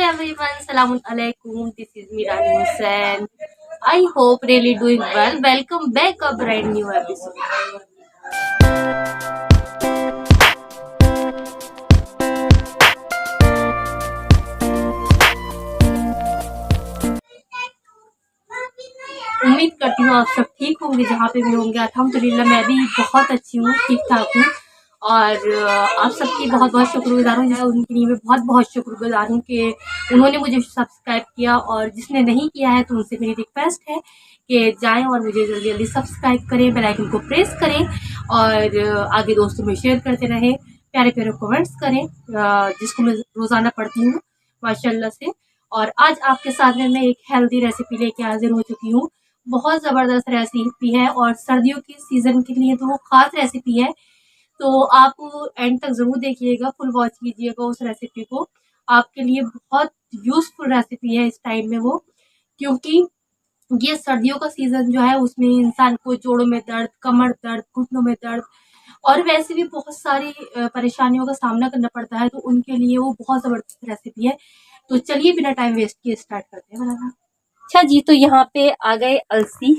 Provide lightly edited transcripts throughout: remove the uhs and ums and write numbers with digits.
everyone, Salamun alaikum. This is Mirani Hussain. I hope really doing well. Welcome back a brand new episode. उम्मीद करती हूँ आप सब ठीक होंगे जहाँ पे भी होंगे। अल्हम्दुलिल्लाह मैं भी बहुत अच्छी हूँ, ठीक ठाक हूँ। और आप सबकी बहुत बहुत शुक्रगुजार हूँ, जो उनके लिए मैं बहुत बहुत शुक्रगुजार हूँ कि उन्होंने मुझे सब्सक्राइब किया। और जिसने नहीं किया है तो उनसे मेरी रिक्वेस्ट है कि जाएं और मुझे जल्दी जल्दी सब्सक्राइब करें, बेल आइकन को प्रेस करें और आगे दोस्तों में शेयर करते रहें, प्यारे प्यारे कमेंट्स करें जिसको मैं रोज़ाना पढ़ती हूँ माशाल्लाह से। और आज आपके साथ में मैं एक हेल्दी रेसिपी लेके हाजिर हो चुकी हूँ। बहुत ज़बरदस्त रेसिपी है और सर्दियों के सीज़न के लिए तो वो ख़ास रेसिपी है। तो आप एंड तक ज़रूर देखिएगा, फुल वॉच कीजिएगा उस रेसिपी को। आपके लिए बहुत यूज़फुल रेसिपी है इस टाइम में वो, क्योंकि ये सर्दियों का सीज़न जो है उसमें इंसान को जोड़ों में दर्द, कमर दर्द, घुटनों में दर्द और वैसे भी बहुत सारी परेशानियों का सामना करना पड़ता है। तो उनके लिए वो बहुत ज़बरदस्त रेसिपी है। तो चलिए बिना टाइम वेस्ट किए स्टार्ट करते हैं बनाना। अच्छा जी, तो यहाँ पे आ गए अलसी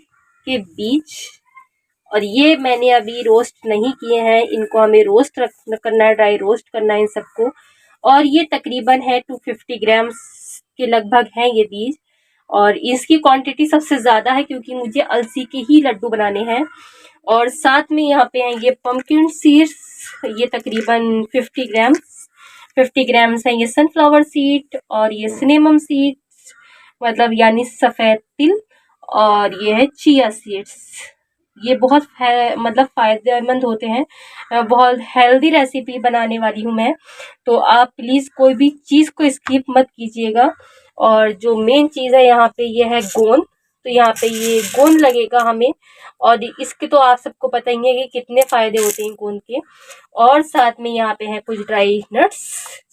के बीज और ये मैंने अभी रोस्ट नहीं किए हैं, इनको हमें रोस्ट करना है, ड्राई रोस्ट करना है इन सबको। और ये तकरीबन है 250 ग्राम्स के लगभग हैं ये बीज और इसकी क्वांटिटी सबसे ज़्यादा है क्योंकि मुझे अलसी के ही लड्डू बनाने हैं। और साथ में यहाँ पे हैं ये पम्पकिन सीड्स, ये तकरीबन 50 ग्राम्स हैं। ये सनफ्लावर सीड और ये सिनेमम सीड्स मतलब यानी सफ़ेद तिल, और ये है चिया सीड्स। ये बहुत मतलब फ़ायदेमंद होते हैं, बहुत हेल्दी रेसिपी बनाने वाली हूँ मैं। तो आप प्लीज़ कोई भी चीज़ को स्किप मत कीजिएगा। और जो मेन चीज़ है यहाँ पे ये है गोंद। तो यहाँ पे ये गोंद लगेगा हमें, और इसके तो आप सबको पता ही है कि कितने फ़ायदे होते हैं गोंद के। और साथ में यहाँ पे हैं कुछ ड्राई नट्स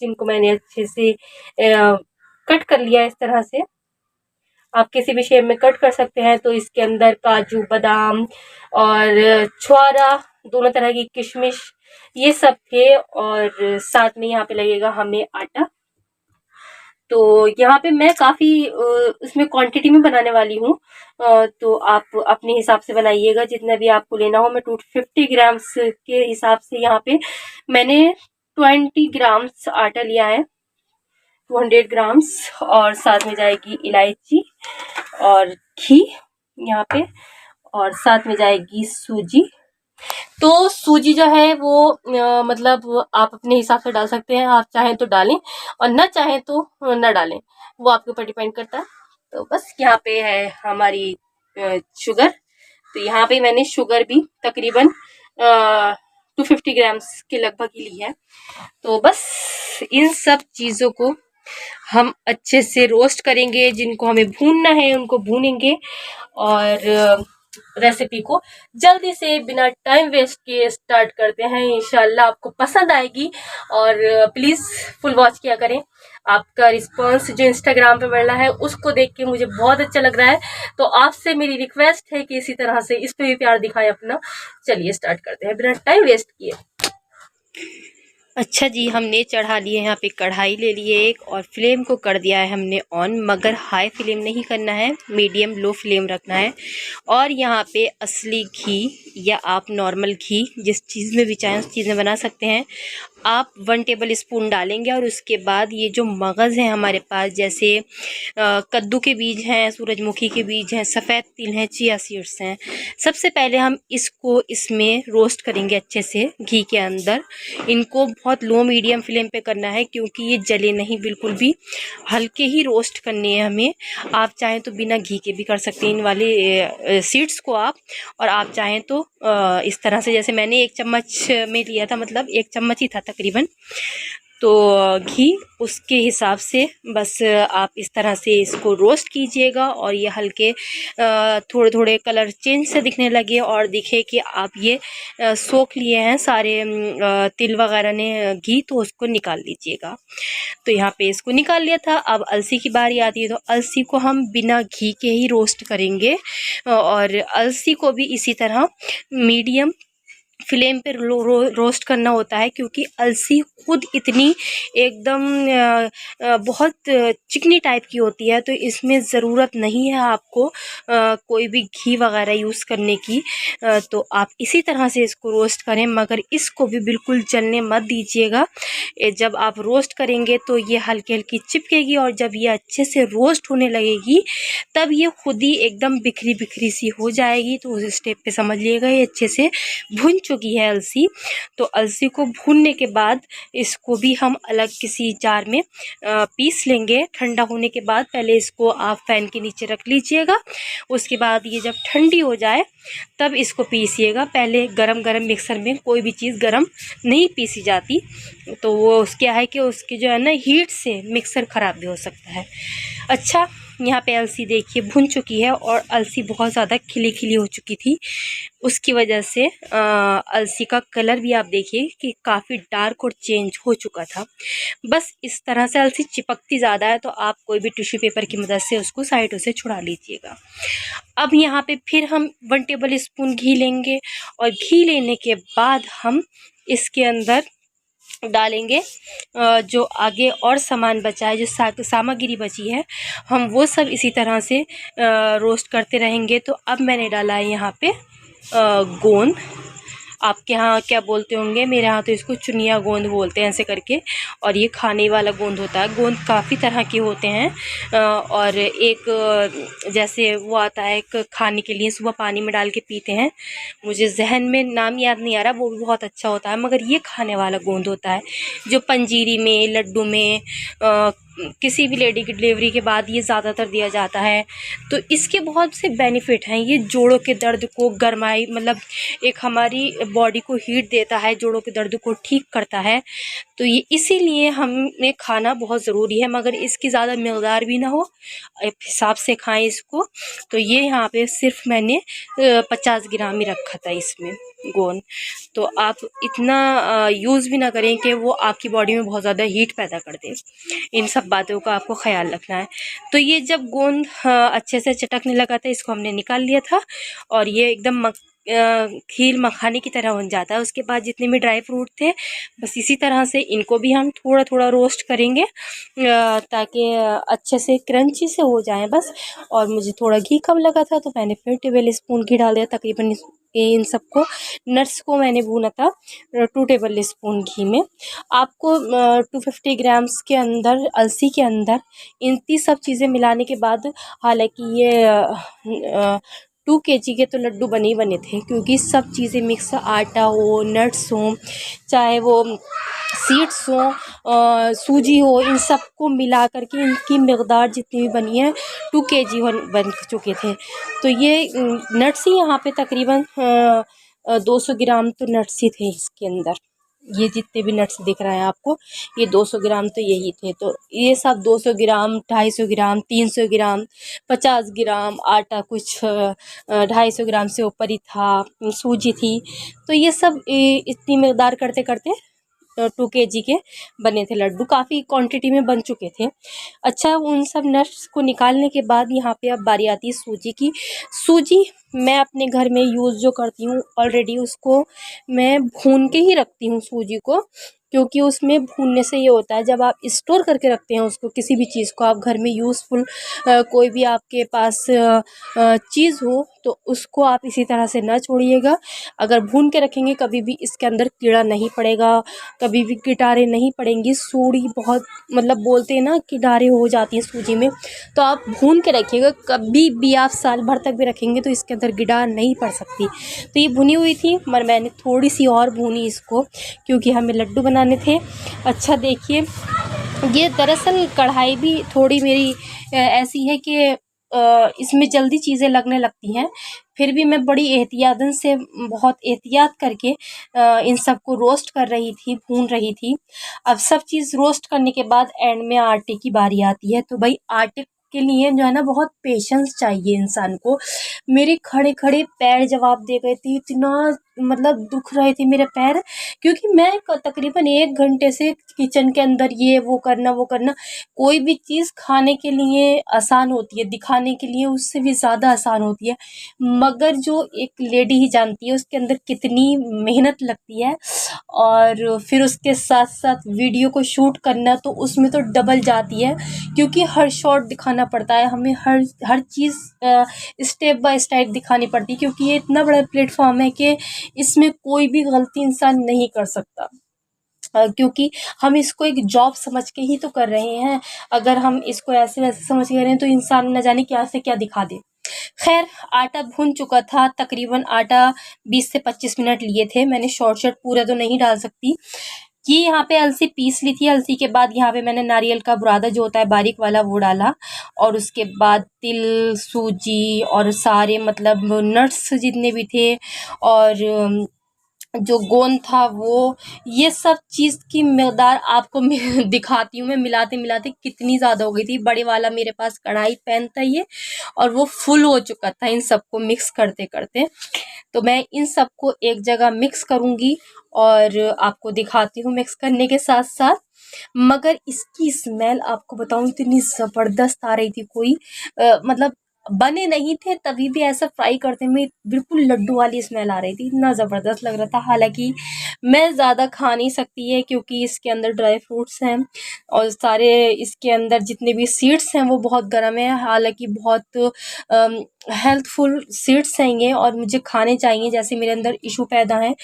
जिनको मैंने अच्छे से कट कर लिया इस तरह से। आप किसी भी शेप में कट कर सकते हैं। तो इसके अंदर काजू, बादाम और छुआरा, दोनों तरह की किशमिश, ये सब थे। और साथ में यहाँ पे लगेगा हमें आटा। तो यहाँ पे मैं काफ़ी इसमें क्वांटिटी में बनाने वाली हूँ, तो आप अपने हिसाब से बनाइएगा जितना भी आपको लेना हो। मैं 250 ग्राम्स के हिसाब से यहाँ पे मैंने 20 ग्राम्स आटा लिया है, 200 ग्राम्स। और साथ में जाएगी इलायची और घी यहाँ पे, और साथ में जाएगी सूजी। तो सूजी जो है वो मतलब आप अपने हिसाब से डाल सकते हैं, आप चाहें तो डालें और ना चाहें तो ना डालें, वो आपके ऊपर डिपेंड करता है। तो बस यहाँ पे है हमारी शुगर। तो यहाँ पे मैंने शुगर भी तकरीबन 250 ग्राम्स के लगभग ही ली है। तो बस इन सब चीज़ों को हम अच्छे से रोस्ट करेंगे, जिनको हमें भूनना है उनको भूनेंगे और रेसिपी को जल्दी से बिना टाइम वेस्ट किए स्टार्ट करते हैं। इंशाल्लाह आपको पसंद आएगी और प्लीज़ फुल वॉच किया करें। आपका रिस्पांस जो इंस्टाग्राम पे मिल रहा है उसको देख के मुझे बहुत अच्छा लग रहा है। तो आपसे मेरी रिक्वेस्ट है कि इसी तरह से इस पे भी प्यार दिखाएं अपना। चलिए स्टार्ट करते हैं बिना टाइम वेस्ट किए। अच्छा जी, हमने चढ़ा लिए यहाँ पे कढ़ाई ले लिए एक, और फ्लेम को कर दिया है हमने ऑन, मगर हाई फ्लेम नहीं करना है, मीडियम लो फ्लेम रखना है। और यहाँ पे असली घी या आप नॉर्मल घी जिस चीज़ में भी चाहें उस चीज़ में बना सकते हैं। आप 1 टेबल स्पून डालेंगे और उसके बाद ये जो मगज़ हैं हमारे पास, जैसे कद्दू के बीज हैं, सूरजमुखी के बीज हैं, सफ़ेद तिल हैं, चिया सीड्स हैं, सबसे पहले हम इसको इसमें रोस्ट करेंगे अच्छे से घी के अंदर। इनको बहुत लो मीडियम फ्लेम पे करना है क्योंकि ये जले नहीं, बिल्कुल भी हल्के ही रोस्ट करने हैं हमें। आप चाहें तो बिना घी के भी कर सकते हैं इन वाले सीड्स को आप, और आप चाहें तो इस तरह से, जैसे मैंने 1 चम्मच में लिया था, मतलब 1 चम्मच ही था तकरीबन, तो घी उसके हिसाब से बस आप इस तरह से इसको रोस्ट कीजिएगा। और ये हल्के थोड़े थोड़े कलर चेंज से दिखने लगे और दिखे कि आप ये सोख लिए हैं सारे तिल वगैरह ने घी, तो उसको निकाल लीजिएगा। तो यहाँ पे इसको निकाल लिया था। अब अलसी की बारी आती है, तो अलसी को हम बिना घी के ही रोस्ट करेंगे और अलसी को भी इसी तरह मीडियम फ्लेम पे रोस्ट करना होता है, क्योंकि अलसी खुद इतनी एकदम बहुत चिकनी टाइप की होती है, तो इसमें ज़रूरत नहीं है आपको कोई भी घी वगैरह यूज़ करने की। तो आप इसी तरह से इसको रोस्ट करें, मगर इसको भी बिल्कुल जलने मत दीजिएगा। जब आप रोस्ट करेंगे तो ये हल्की हल्की चिपकेगी, और जब ये अच्छे से रोस्ट होने लगेगी तब ये खुद ही एकदम बिखरी बिखरी सी हो जाएगी। तो उस स्टेप पे समझ लीजिएगा ये अच्छे से भुन चुकी है अलसी। तो अलसी को भूनने के बाद इसको भी हम अलग किसी जार में पीस लेंगे। ठंडा होने के बाद पहले इसको आप फैन के नीचे रख लीजिएगा, उसके बाद ये जब ठंडी हो जाए तब इसको पीसिएगा। पहले गरम गरम मिक्सर में कोई भी चीज़ गरम नहीं पीसी जाती, तो वो क्या है कि उसकी जो है ना हीट से मिक्सर ख़राब भी हो सकता है। अच्छा, यहाँ पे अलसी देखिए भुन चुकी है, और अलसी बहुत ज़्यादा खिली खिली हो चुकी थी, उसकी वजह से अलसी का कलर भी आप देखिए कि काफ़ी डार्क और चेंज हो चुका था। बस इस तरह से अलसी चिपकती ज़्यादा है तो आप कोई भी टिश्यू पेपर की मदद से उसको साइडों से छुड़ा लीजिएगा। अब यहाँ पे फिर हम 1 टेबल स्पून घी लेंगे, और घी लेने के बाद हम इसके अंदर डालेंगे जो आगे और सामान बचा है, जो सामग्री बची है, हम वो सब इसी तरह से रोस्ट करते रहेंगे। तो अब मैंने डाला है यहाँ पे गोंद, आपके यहाँ क्या बोलते होंगे, मेरे यहाँ तो इसको चुनिया गोंद बोलते हैं ऐसे करके, और ये खाने वाला गोंद होता है। गोंद काफ़ी तरह के होते हैं, और एक जैसे वो आता है एक खाने के लिए सुबह पानी में डाल के पीते हैं, मुझे जहन में नाम याद नहीं आ रहा, वो भी बहुत अच्छा होता है। मगर ये खाने वाला गोंद होता है जो पंजीरी में, लड्डू में, किसी भी लेडी की डिलीवरी के बाद ये ज़्यादातर दिया जाता है। तो इसके बहुत से बेनिफिट हैं। ये जोड़ों के दर्द को गरमाई, मतलब एक हमारी बॉडी को हीट देता है, जोड़ों के दर्द को ठीक करता है। तो ये इसीलिए हमें खाना बहुत ज़रूरी है, मगर इसकी ज़्यादा मक़दार भी ना हो, एक हिसाब से खाएं इसको। तो ये यहाँ पे सिर्फ मैंने 50 ग्राम ही रखा था इसमें गोंद। तो आप इतना यूज़ भी ना करें कि वो आपकी बॉडी में बहुत ज़्यादा हीट पैदा कर दे। इन सब बातों का आपको ख्याल रखना है। तो ये जब गोंद अच्छे से चटकने लगा था, इसको हमने निकाल लिया था, और ये एकदम खीर मखाने की तरह बन जाता है। उसके बाद जितने भी ड्राई फ्रूट थे, बस इसी तरह से इनको भी हम थोड़ा थोड़ा रोस्ट करेंगे ताकि अच्छे से क्रंची से हो जाए बस। और मुझे थोड़ा घी कम लगा था तो मैंने फिर टेबल स्पून घी डाल दिया। तकरीबन इन सबको नट्स को मैंने भूना था 2 टेबल स्पून घी में। आपको 250 ग्राम्स के अंदर अलसी के अंदर इतनी सब चीज़ें मिलाने के बाद, हालांकि ये 2 kg के तो लड्डू बने ही बने थे, क्योंकि सब चीज़ें मिक्स, आटा हो, नट्स हो, चाहे वो सीड्स हो, सूजी हो, इन सब को मिला करके इनकी मक़दार जितनी भी बनी है 2 kg बन चुके थे। तो ये नट्स ही यहाँ पे तकरीबन 200 ग्राम तो नट्स ही थे इसके अंदर। ये जितने भी नट्स दिख रहे हैं आपको, ये 200 ग्राम तो यही थे। तो ये सब 200 ग्राम, 250 ग्राम, 300 ग्राम, 50 ग्राम आटा, कुछ 250 ग्राम से ऊपर ही था, सूजी थी। तो ये सब इतनी मक़दार करते करते 2 kg के बने थे लड्डू, काफ़ी क्वांटिटी में बन चुके थे। अच्छा, उन सब नट्स को निकालने के बाद यहाँ पे अब बारी आती है सूजी की। सूजी मैं अपने घर में यूज़ जो करती हूँ, ऑलरेडी उसको मैं भून के ही रखती हूँ सूजी को, क्योंकि उसमें भूनने से ये होता है, जब आप स्टोर करके रखते हैं उसको, किसी भी चीज़ को आप घर में यूज़फुल कोई भी आपके पास चीज़ हो तो उसको आप इसी तरह से ना छोड़िएगा। अगर भून के रखेंगे कभी भी इसके अंदर कीड़ा नहीं पड़ेगा, कभी भी कीटारे नहीं पड़ेंगी। सूड़ी बहुत, मतलब बोलते हैं ना कीटारे हो जाती हैं सूजी में, तो आप भून के रखिएगा। कभी भी आप साल भर तक भी रखेंगे तो इसके अंदर कीटार नहीं पड़ सकती। तो ये भुनी हुई थी, मगर मैंने थोड़ी सी और भूनी इसको, क्योंकि हमें लड्डू बनाने थे। अच्छा देखिए, ये दरअसल कढ़ाई भी थोड़ी मेरी ऐसी है कि इसमें जल्दी चीज़ें लगने लगती हैं, फिर भी मैं बड़ी एहतियातन से, बहुत एहतियात करके इन सब को रोस्ट कर रही थी, भून रही थी। अब सब चीज़ रोस्ट करने के बाद एंड में आटे की बारी आती है। तो भाई आटे के लिए जो है ना बहुत पेशेंस चाहिए इंसान को। मेरे खड़े खड़े पैर जवाब दे गए थे, इतना मतलब दुख रहे थे मेरे पैर, क्योंकि मैं तकरीबन 1 घंटे से किचन के अंदर ये वो करना वो करना। कोई भी चीज़ खाने के लिए आसान होती है, दिखाने के लिए उससे भी ज़्यादा आसान होती है, मगर जो एक लेडी ही जानती है उसके अंदर कितनी मेहनत लगती है। और फिर उसके साथ साथ वीडियो को शूट करना तो उसमें तो डबल जाती है, क्योंकि हर शॉट दिखाना पड़ता है हमें, हर चीज़ स्टेप बाय स्टेप दिखानी पड़ती है, क्योंकि ये इतना बड़ा प्लेटफॉर्म है कि इसमें कोई भी गलती इंसान नहीं कर सकता। क्योंकि हम इसको एक जॉब समझ के ही तो कर रहे हैं। अगर हम इसको ऐसे वैसे समझ के करें तो इंसान न जाने क्या से क्या दिखा दे। खैर, आटा भून चुका था, तकरीबन आटा 20 से 25 मिनट लिए थे मैंने। शॉर्ट पूरा तो नहीं डाल सकती। ये यहाँ पे अलसी पीस ली थी। अलसी के बाद यहाँ पे मैंने नारियल का बुरादा जो होता है बारीक वाला वो डाला, और उसके बाद तिल, सूजी और सारे मतलब नट्स जितने भी थे, और जो गोंद था वो, ये सब चीज़ की मकदार आपको मैं दिखाती हूँ। मैं मिलाते मिलाते कितनी ज़्यादा हो गई थी। बड़े वाला मेरे पास कढ़ाई पैन था ये, और वो फुल हो चुका था इन सबको मिक्स करते करते। तो मैं इन सबको एक जगह मिक्स करूँगी और आपको दिखाती हूँ मिक्स करने के साथ साथ। मगर इसकी स्मेल आपको बताऊँ इतनी ज़बरदस्त आ रही थी, कोई मतलब बने नहीं थे तभी भी ऐसा फ्राई करते में बिल्कुल लड्डू वाली स्मेल आ रही थी, इतना ज़बरदस्त लग रहा था। हालांकि मैं ज़्यादा खा नहीं सकती है क्योंकि इसके अंदर ड्राई फ्रूट्स हैं, और सारे इसके अंदर जितने भी सीड्स हैं वो बहुत गर्म है। हालांकि बहुत हेल्थफुल सीड्स हैं ये, और मुझे खाने चाहिए जैसे मेरे अंदर इशू पैदा है।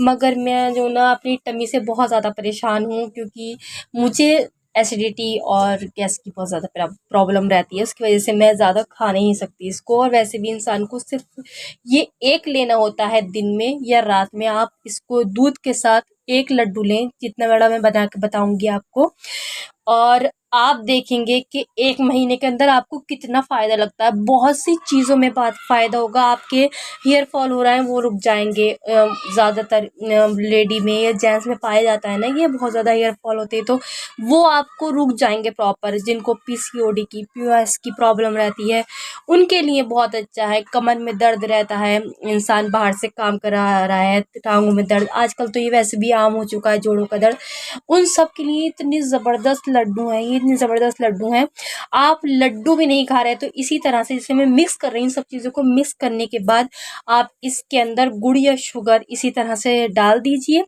मगर मैं जो ना अपनी टमी से बहुत ज़्यादा परेशान हूँ, क्योंकि मुझे एसिडिटी और गैस की बहुत ज़्यादा प्रॉब्लम रहती है। उसकी वजह से मैं ज़्यादा खा नहीं सकती इसको। और वैसे भी इंसान को सिर्फ ये एक लेना होता है दिन में या रात में। आप इसको दूध के साथ एक लड्डू लें, जितना बड़ा मैं बना के बताऊंगी आपको, और आप देखेंगे कि 1 महीने के अंदर आपको कितना फ़ायदा लगता है। बहुत सी चीज़ों में फ़ायदा होगा। आपके हेयर फॉल हो रहा है वो रुक जाएंगे। ज़्यादातर लेडी में या जेंट्स में पाया जाता है ना, ये बहुत ज़्यादा हेयर फॉल होते हैं, तो वो आपको रुक जाएंगे प्रॉपर। जिनको पीसीओडी की पीओएस की प्रॉब्लम रहती है उनके लिए बहुत अच्छा है। कमर में दर्द रहता है, इंसान बाहर से काम करा रहा है, टांगों में दर्द, आजकल तो ये वैसे भी आम हो चुका है, जोड़ों का दर्द, उन सब के लिए इतनी ज़बरदस्त लड्डू हैं ये, इतने ज़बरदस्त लड्डू हैं। आप लड्डू भी नहीं खा रहे तो इसी तरह से जैसे मैं मिक्स कर रही हूँ, सब चीज़ों को मिक्स करने के बाद आप इसके अंदर गुड़ या शुगर इसी तरह से डाल दीजिए।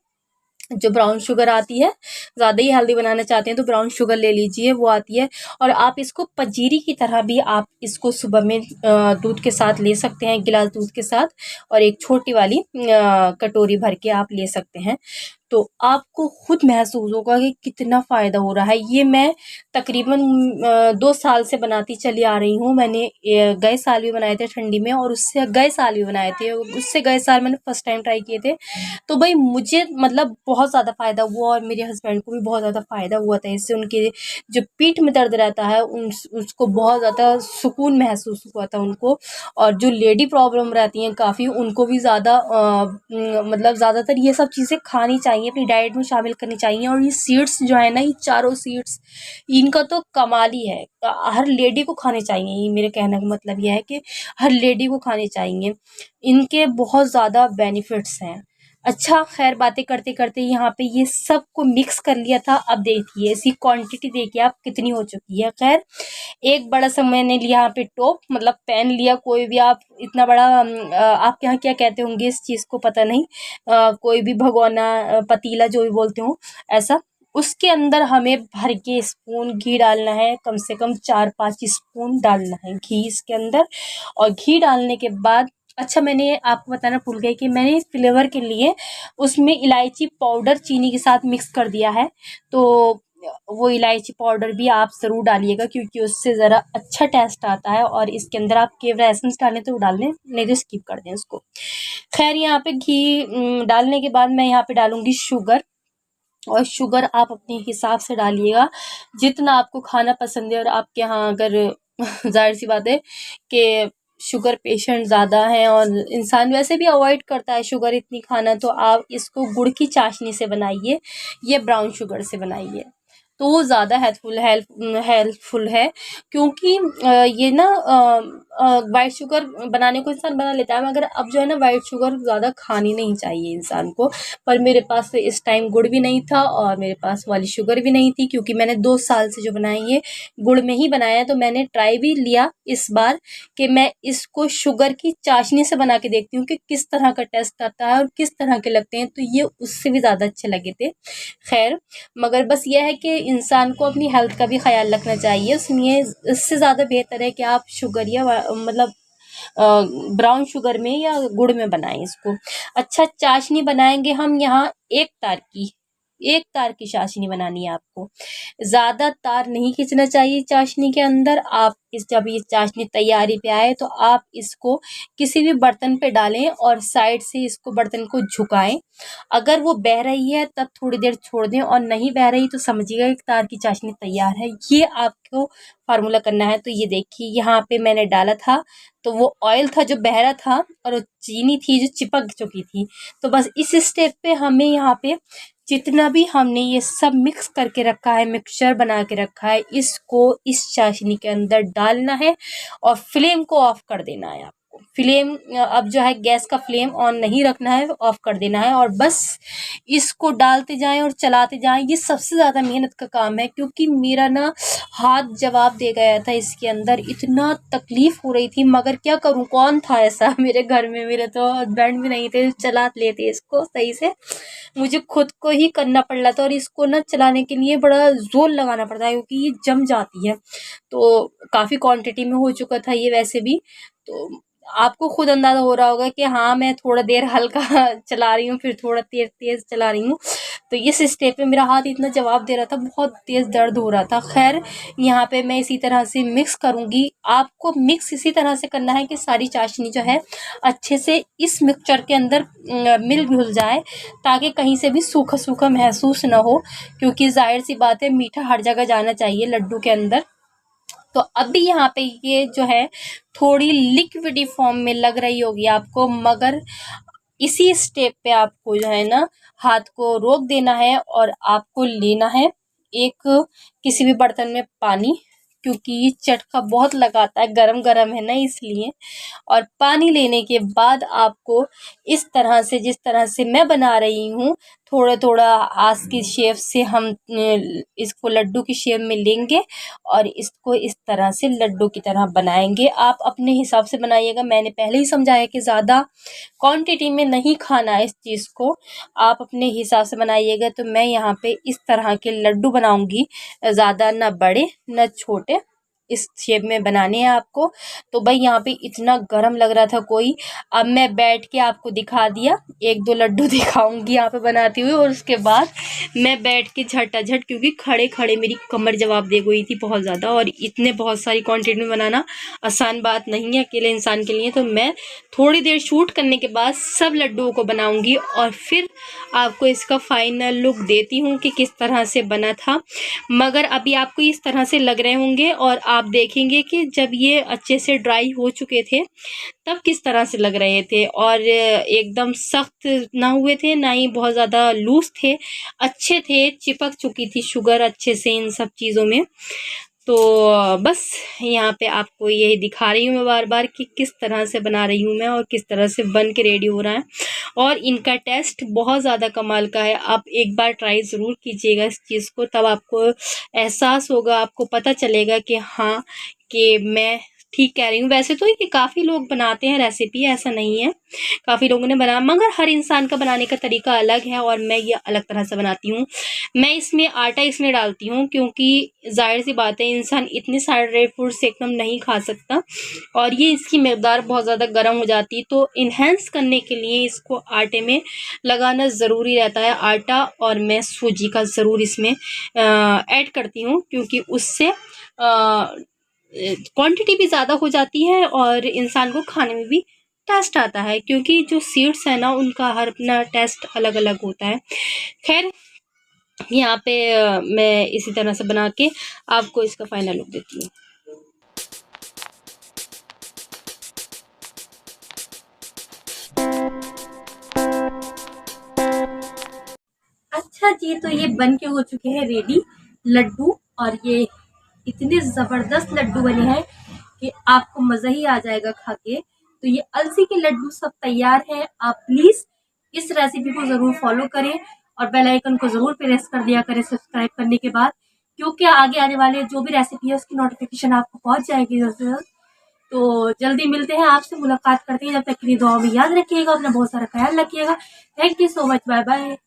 जो ब्राउन शुगर आती है, ज़्यादा ही हेल्दी बनाना चाहते हैं तो ब्राउन शुगर ले लीजिए, वो आती है। और आप इसको पंजीरी की तरह भी आप इसको सुबह में दूध के साथ ले सकते हैं, गिलास दूध के साथ, और एक छोटी वाली कटोरी भर के आप ले सकते हैं। तो आपको खुद महसूस होगा कि कितना फ़ायदा हो रहा है। ये मैं तकरीबन 2 साल से बनाती चली आ रही हूँ। मैंने गए साल भी बनाए थे ठंडी में, और उससे गए साल भी बनाए थे, उससे गए साल मैंने फर्स्ट टाइम ट्राई किए थे। तो भाई मुझे मतलब बहुत ज़्यादा फ़ायदा हुआ, और मेरे हस्बैंड को भी बहुत ज़्यादा फ़ायदा हुआ था इससे। उनके जो पीठ में दर्द रहता है उसको बहुत ज़्यादा सुकून महसूस हुआ था उनको। और जो लेडी प्रॉब्लम रहती हैं काफ़ी, उनको भी ज़्यादा मतलब ज़्यादातर ये सब चीज़ें खानी चाहिए, अपनी डाइट में शामिल करनी चाहिए। और ये सीड्स जो है ना, ये चारों सीड्स, इनका तो कमाल ही है। हर लेडी को खाने चाहिए, ये मेरे कहने का मतलब यह है कि हर लेडी को खाने चाहिए। इनके बहुत ज़्यादा बेनिफिट्स हैं। अच्छा, खैर बातें करते करते यहाँ पे ये सब को मिक्स कर लिया था। अब देखिए इसकी क्वांटिटी देखिए आप कितनी हो चुकी है। खैर, एक बड़ा सा मैंने लिया यहाँ पे टोप, मतलब पैन लिया, कोई भी आप इतना बड़ा आपके यहाँ क्या कहते होंगे इस चीज़ को पता नहीं, कोई भी भगोना, पतीला जो भी बोलते हो ऐसा। उसके अंदर हमें भर के स्पून घी डालना है, कम से कम 4-5 स्पून डालना है घी इसके अंदर। और घी डालने के बाद, अच्छा मैंने आपको बताना भूल गई कि मैंने फ्लेवर के लिए उसमें इलायची पाउडर चीनी के साथ मिक्स कर दिया है। तो वो इलायची पाउडर भी आप ज़रूर डालिएगा, क्योंकि उससे ज़रा अच्छा टेस्ट आता है। और इसके अंदर आप केवड़ा एसेंस डालें तो डाल लें, नहीं तो स्किप कर दें उसको। खैर, यहाँ पे घी डालने के बाद मैं यहाँ पे डालूँगी शुगर। और शुगर आप अपने हिसाब से डालिएगा, जितना आपको खाना पसंद है। और आपके यहाँ अगर ज़ाहिर सी बात है कि शुगर पेशेंट ज़्यादा हैं और इंसान वैसे भी अवॉइड करता है शुगर इतनी खाना, तो आप इसको गुड़ की चाशनी से बनाइए, ये ब्राउन शुगर से बनाइए, तो वो ज़्यादा हेल्पफुल है। क्योंकि ये ना वाइट शुगर बनाने को इंसान बना लेता है, मगर अब जो है ना वाइट शुगर ज़्यादा खानी नहीं चाहिए इंसान को। पर मेरे पास तो इस टाइम गुड़ भी नहीं था और मेरे पास वाली शुगर भी नहीं थी, क्योंकि मैंने 2 साल से जो बनाई है गुड़ में ही बनाया है। तो मैंने ट्राई भी लिया इस बार कि मैं इसको शुगर की चाशनी से बना के देखती हूँ कि किस तरह का टेस्ट आता है और किस तरह के लगते हैं। तो ये उससे भी ज़्यादा अच्छे लगे थे। खैर, मगर बस ये है कि इंसान को अपनी हेल्थ का भी ख्याल रखना चाहिए, इसलिए इससे ज़्यादा बेहतर है कि आप शुगर या मतलब ब्राउन शुगर में या गुड़ में बनाएं इसको। अच्छा, चाशनी बनाएंगे हम यहाँ 1 तार की चाशनी बनानी है आपको। ज़्यादा तार नहीं खींचना चाहिए चाशनी के अंदर। आप जब ये चाशनी तैयारी पे आए तो आप इसको किसी भी बर्तन पे डालें और साइड से इसको बर्तन को झुकाएं। अगर वो बह रही है तब थोड़ी देर छोड़ दें, और नहीं बह रही तो समझिएगा 1 तार की चाशनी तैयार है। ये आपको फार्मूला करना है। तो ये देखिए यहाँ पे मैंने डाला था, तो वो ऑयल था जो बह रहा था और वो चीनी थी जो चिपक चुकी थी। तो बस इस स्टेप पे हमें यहाँ पे जितना भी हमने ये सब मिक्स करके रखा है, मिक्सचर बना के रखा है, इसको इस चाशनी के अंदर डालना है और फ्लेम को ऑफ कर देना है आपको। फ्लेम अब जो है गैस का फ्लेम ऑन नहीं रखना है, ऑफ कर देना है और बस इसको डालते जाएं और चलाते जाएं। ये सबसे ज़्यादा मेहनत का काम है, क्योंकि मेरा ना हाथ जवाब दे गया था इसके अंदर, इतना तकलीफ हो रही थी। मगर क्या करूं, कौन था ऐसा मेरे घर में, मेरे तो हस्बैंड भी नहीं थे चला लेते इसको सही से, मुझे खुद को ही करना पड़ रहा था। और इसको ना चलाने के लिए बड़ा जोर लगाना पड़ता है, क्योंकि ये जम जाती है। तो काफ़ी क्वांटिटी में हो चुका था ये वैसे भी। तो आपको खुद अंदाज़ा हो रहा होगा कि हाँ, मैं थोड़ा देर हल्का चला रही हूँ, फिर थोड़ा तेज़ तेज़ चला रही हूँ। तो इस स्टेप पे मेरा हाथ इतना जवाब दे रहा था, बहुत तेज़ दर्द हो रहा था। खैर, यहाँ पे मैं इसी तरह से मिक्स करूँगी। आपको मिक्स इसी तरह से करना है कि सारी चाशनी जो है अच्छे से इस मिक्सचर के अंदर मिल घुल जाए, ताकि कहीं से भी सूखा सूखा महसूस ना हो, क्योंकि जाहिर सी बात है मीठा हर जगह जाना चाहिए लड्डू के अंदर। तो अभी यहाँ पे ये जो है थोड़ी लिक्विडी फॉर्म में लग रही होगी आपको, मगर इसी स्टेप पे आपको जो है ना हाथ को रोक देना है और आपको लेना है एक किसी भी बर्तन में पानी, क्योंकि ये चटका बहुत लगाता है, गरम गरम है ना इसलिए। और पानी लेने के बाद आपको इस तरह से, जिस तरह से मैं बना रही हूँ, थोड़ा थोड़ा आस की शेप से हम इसको लड्डू की शेप में लेंगे और इसको इस तरह से लड्डू की तरह बनाएंगे। आप अपने हिसाब से बनाइएगा, मैंने पहले ही समझाया कि ज़्यादा क्वांटिटी में नहीं खाना है इस चीज़ को, आप अपने हिसाब से बनाइएगा। तो मैं यहाँ पे इस तरह के लड्डू बनाऊंगी, ज़्यादा ना बड़े ना छोटे, इस शेप में बनाने हैं आपको। तो भाई यहाँ पे इतना गरम लग रहा था कोई, अब मैं बैठ के आपको दिखा दिया, 1-2 लड्डू दिखाऊंगी यहाँ पे बनाती हुई, और उसके बाद मैं बैठ के झटाझट, क्योंकि खड़े खड़े मेरी कमर जवाब दे गई थी बहुत ज़्यादा, और इतने बहुत सारी क्वांटिटी में बनाना आसान बात नहीं है अकेले इंसान के लिए। तो मैं थोड़ी देर शूट करने के बाद सब लड्डुओं को बनाऊंगी और फिर आपको इसका फाइनल लुक देती हूँ कि किस तरह से बना था। मगर अभी आपको इस तरह से लग रहे होंगे, और आप देखेंगे कि जब ये अच्छे से ड्राई हो चुके थे तब किस तरह से लग रहे थे, और एकदम सख्त ना हुए थे ना ही बहुत ज़्यादा लूज थे, अच्छे थे, चिपक चुकी थी शुगर अच्छे से इन सब चीज़ों में। तो बस यहाँ पे आपको यही दिखा रही हूँ मैं बार बार कि किस तरह से बना रही हूँ मैं और किस तरह से बन के रेडी हो रहा है, और इनका टेस्ट बहुत ज़्यादा कमाल का है। आप एक बार ट्राई ज़रूर कीजिएगा इस चीज़ को, तब आपको एहसास होगा, आपको पता चलेगा कि हाँ, कि मैं ठीक कह रही हूँ। वैसे तो ये काफ़ी लोग बनाते हैं रेसिपी, ऐसा नहीं है, काफ़ी लोगों ने बनाया, मगर हर इंसान का बनाने का तरीका अलग है और मैं ये अलग तरह से बनाती हूँ। मैं इसमें आटा इसमें डालती हूँ, क्योंकि जाहिर सी बात है इंसान इतने सारे ड्राई फ्रूट्स एकदम नहीं खा सकता, और ये इसकी मकदार बहुत ज़्यादा गर्म हो जाती है। तो इन्हेंस करने के लिए इसको आटे में लगाना ज़रूरी रहता है, आटा, और मैं सूजी का ज़रूर इसमें ऐड करती हूँ, क्योंकि उससे क्वांटिटी भी ज़्यादा हो जाती है और इंसान को खाने में भी टेस्ट आता है, क्योंकि जो सीड्स है ना उनका हर अपना टेस्ट अलग अलग होता है। खैर, यहाँ पे मैं इसी तरह से बना के आपको इसका फाइनल लुक देती हूँ। अच्छा जी, तो ये बन के हो चुके हैं रेडी लड्डू, और ये इतने ज़बरदस्त लड्डू बने हैं कि आपको मज़ा ही आ जाएगा खा के। तो ये अलसी के लड्डू सब तैयार है। आप प्लीज़ इस रेसिपी को ज़रूर फॉलो करें और बेल आइकन को ज़रूर प्रेस कर दिया करें सब्सक्राइब करने के बाद, क्योंकि आगे आने वाले जो भी रेसिपी है उसकी नोटिफिकेशन आपको पहुंच जाएगी जल्द से जल्द। तो जल्दी मिलते हैं आपसे, मुलाकात करते हैं। जब तक के लिए दुआ में याद रखिएगा, अपना बहुत सारा ख्याल रखिएगा। Thank you so much, bye bye.